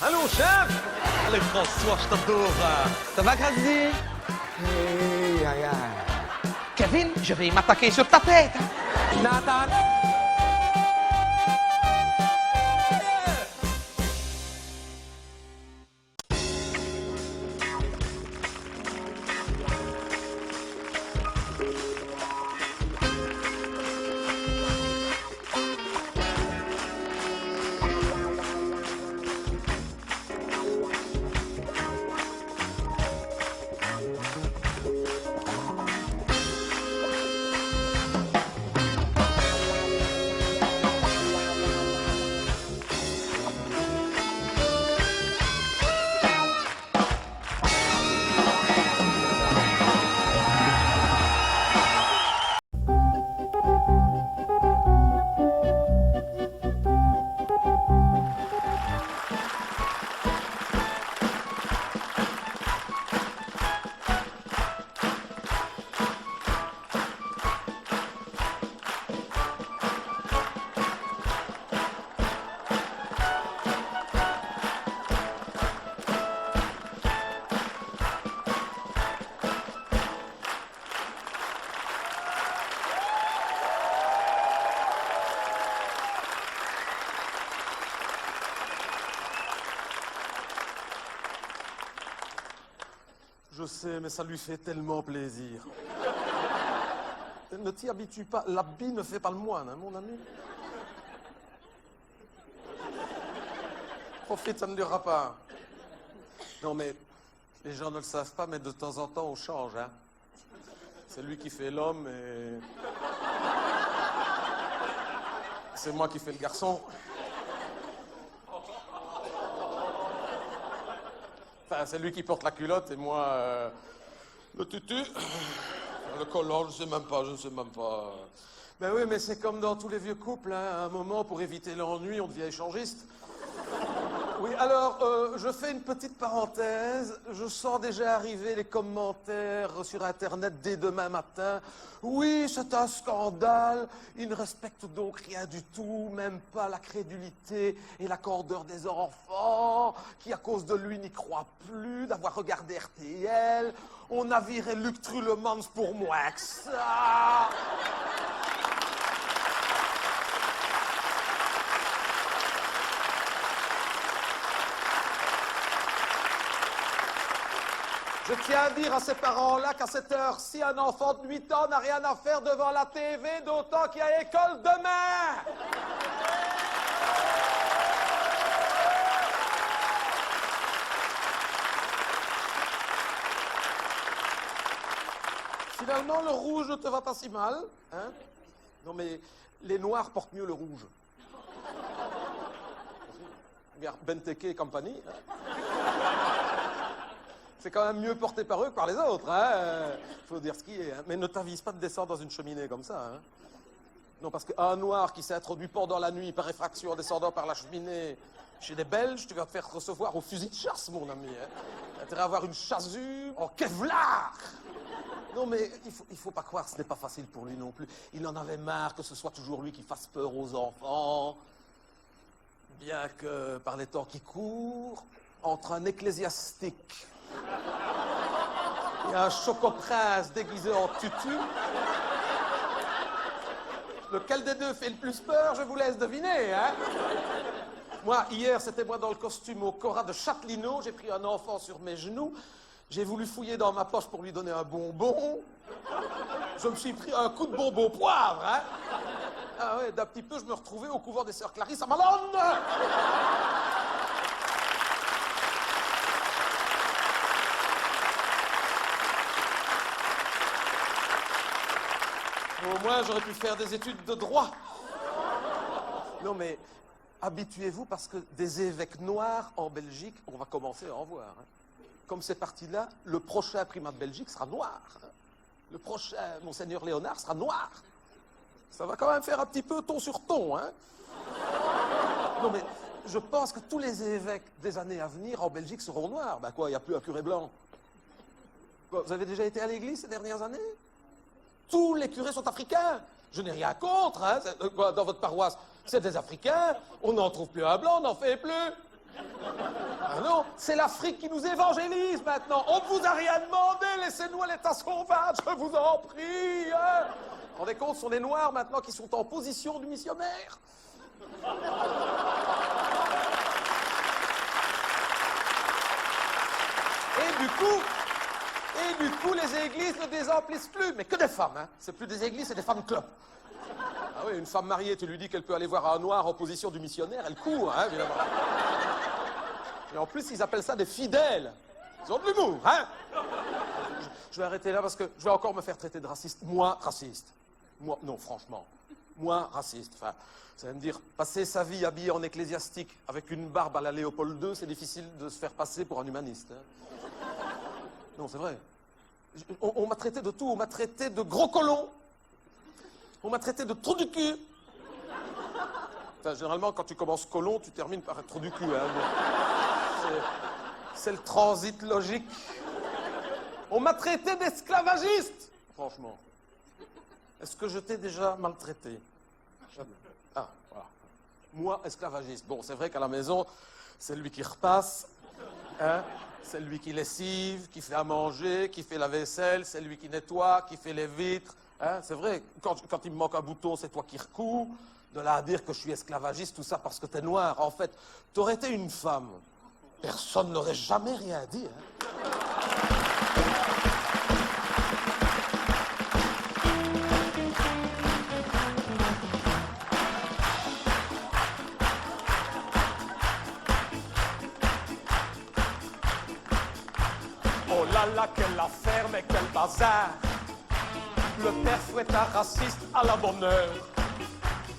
Allô, chef! Allez, François, je t'adore. Ça va, Grady? Aïe, aïe, aïe. Kevin, je vais m'attaquer sur ta tête. Nathan! Je sais, mais ça lui fait tellement plaisir. Ne t'y habitue pas. L'habit ne fait pas le moine, hein, mon ami. Profite, ça ne durera pas. Non, mais les gens ne le savent pas, mais de temps en temps, on change, hein. C'est lui qui fait l'homme et... c'est moi qui fais le garçon. Enfin, c'est lui qui porte la culotte et moi, le tutu, le collant, je ne sais même pas. Ben oui, mais c'est comme dans tous les vieux couples, hein. À un moment, pour éviter l'ennui, on devient échangiste. Oui, alors, je fais une petite parenthèse. Je sens déjà arriver les commentaires sur Internet dès demain matin. Oui, c'est un scandale. Il ne respecte donc rien du tout, même pas la crédulité et la candeur des enfants, qui à cause de lui n'y croient plus, d'avoir regardé RTL. On a viré Luc Trullemans pour moi que ça. Je tiens à dire à ces parents-là qu'à cette heure-ci, un enfant de 8 ans n'a rien à faire devant la TV, d'autant qu'il y a école demain. Finalement, le rouge ne te va pas si mal, hein? Non, mais les noirs portent mieux le rouge. Regarde, Benteke et compagnie. C'est quand même mieux porté par eux que par les autres, hein. Faut dire ce qui est, hein. Mais ne t'avise pas de descendre dans une cheminée comme ça, hein. Non, parce qu'un noir qui s'est introduit pendant la nuit par effraction en descendant par la cheminée chez des Belges, tu vas te faire recevoir au fusil de chasse, mon ami, hein. T'as intérêt à avoir une chasuble en Kevlar. Non, mais il faut pas croire, ce n'est pas facile pour lui non plus. Il en avait marre que ce soit toujours lui qui fasse peur aux enfants. Bien que, par les temps qui courent, entre un ecclésiastique et un chocoprince déguisé en tutu, lequel des deux fait le plus peur, je vous laisse deviner, hein? Moi, hier, c'était moi dans le costume au Cora de Châtelineau, j'ai pris un enfant sur mes genoux, j'ai voulu fouiller dans ma poche pour lui donner un bonbon, je me suis pris un coup de bonbon poivre, hein? Ah ouais, d'un petit peu, je me retrouvais au couvent des sœurs Clarisse à Malone. Au moins, j'aurais pu faire des études de droit. Non, mais habituez-vous parce que des évêques noirs en Belgique, on va commencer à en voir, hein. Comme c'est parti là, le prochain primat de Belgique sera noir, hein. Le prochain Monseigneur Léonard sera noir. Ça va quand même faire un petit peu ton sur ton, hein. Non, mais je pense que tous les évêques des années à venir en Belgique seront noirs. Ben quoi, il n'y a plus un curé blanc. Quoi, vous avez déjà été à l'église ces dernières années? Tous les curés sont africains. Je n'ai rien contre, hein. Dans votre paroisse, c'est des Africains. On n'en trouve plus un blanc, on n'en fait plus. Non, c'est l'Afrique qui nous évangélise maintenant. On ne vous a rien demandé, laissez-nous à l'état sauvage, je vous en prie. Hein. Vous vous rendez compte, ce sont les Noirs maintenant qui sont en position du missionnaire. Et du coup, les églises ne désemplissent plus. Mais que des femmes, hein. C'est plus des églises, c'est des femmes clubs. Ah oui, une femme mariée, tu lui dis qu'elle peut aller voir un noir en position du missionnaire, elle court, hein, évidemment. Et en plus, ils appellent ça des fidèles. Ils ont de l'humour, hein. Je vais arrêter là parce que je vais encore me faire traiter de raciste. Moi, raciste. Moi, non, franchement. Moi, raciste. Enfin, ça va me dire, passer sa vie habillé en ecclésiastique avec une barbe à la Léopold II, c'est difficile de se faire passer pour un humaniste. Hein. Non, c'est vrai. On m'a traité de tout. On m'a traité de gros colon. On m'a traité de trou du cul. Enfin, généralement, quand tu commences colon, tu termines par être trou du cul. Hein. C'est le transit logique. On m'a traité d'esclavagiste. Franchement. Est-ce que je t'ai déjà maltraité? Jamais. Ah, voilà. Moi, esclavagiste. Bon, c'est vrai qu'à la maison, c'est lui qui repasse. Hein? C'est lui qui lessive, qui fait à manger, qui fait la vaisselle, c'est lui qui nettoie, qui fait les vitres. Hein? C'est vrai, quand il me manque un bouton, c'est toi qui recouds. De là à dire que je suis esclavagiste, tout ça parce que t'es noir. En fait, t'aurais été une femme. Personne n'aurait jamais rien dit. Hein? Oh là là, quelle affaire, mais quel bazar. Le père Fouettard raciste à la bonne heure.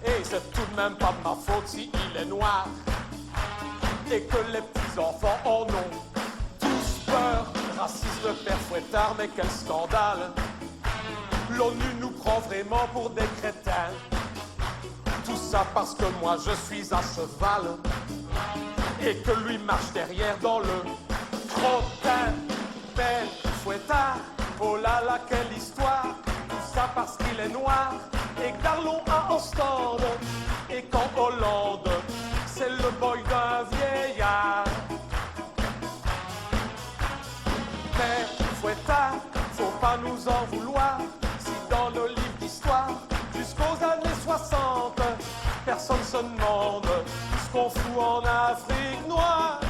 Et c'est tout de même pas de ma faute si il est noir. Et que les petits-enfants en ont tous peur. Raciste le père Fouettard, mais quel scandale. L'ONU nous prend vraiment pour des crétins. Tout ça parce que moi je suis à cheval. Et que lui marche derrière dans le crottin. Père Fouettard, oh là là, quelle histoire. Tout ça parce qu'il est noir. Et Carlon a Ostende. Et qu'en Hollande, c'est le boy d'un vieillard. Père Fouettard, faut pas nous en vouloir. Si dans nos livres d'histoire, jusqu'aux années 60, personne se demande ce qu'on fout en Afrique noire.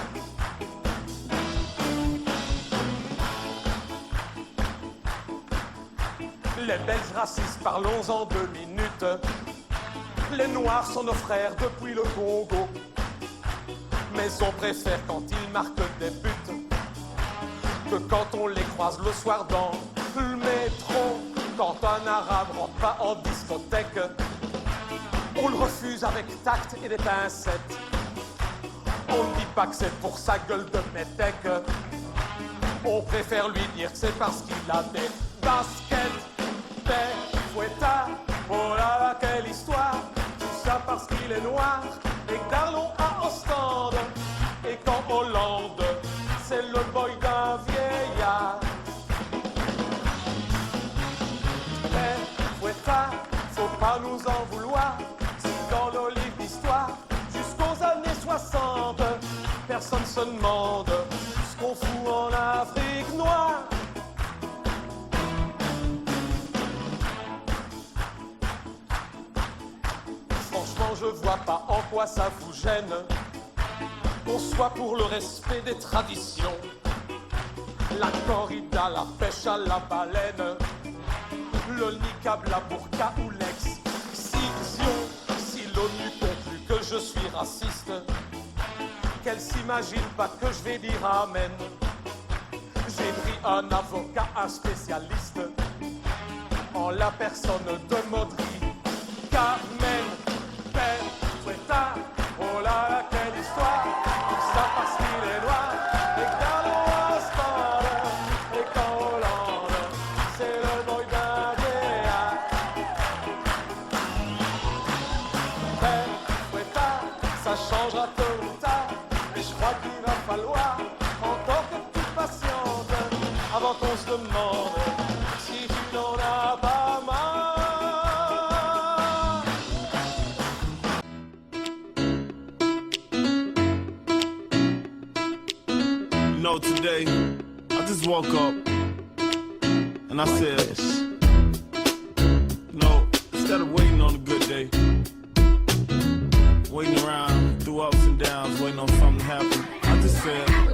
Les Belges racistes, parlons-en 2 minutes. Les Noirs sont nos frères depuis le Congo. Mais on préfère quand ils marquent des buts que quand on les croise le soir dans le métro. Quand un arabe rentre pas en discothèque, on le refuse avec tact et des pincettes. On ne dit pas que c'est pour sa gueule de métèque. On préfère lui dire que c'est parce qu'il a des baskets. Père Fouettard, oh là là, quelle histoire. Tout ça parce qu'il est noir. Et Carlon à Ostende. Et qu'en Hollande, c'est le boy d'un vieillard. Père Fouettard, faut pas nous en vouloir. Si dans nos livres d'histoire, jusqu'aux années 60, personne se demande ce qu'on fout en Afrique noire. Franchement, je vois pas en quoi ça vous gêne qu'on soit pour le respect des traditions. La corrida, la pêche à la baleine, le niqab, la burqa ou l'excision. Si l'ONU conclut que je suis raciste, qu'elle s'imagine pas que je vais dire amen. J'ai pris un avocat, un spécialiste, en la personne de Maudry Carmen. Père Fouettard, oh là là, quelle histoire. Tout ça parce qu'il est noir. Et Carlon Ostende. Et qu'en Hollande, c'est le boy d'un vieillard. Père Fouettard, ça changera tôt ou tard. Mais je crois qu'il va falloir encore que tu patientes avant qu'on se demande si tu n'en as pas marre. know, today, I just woke up and I said, you know, instead of waiting on a good day, waiting around through ups and downs, waiting on something to happen, I just said,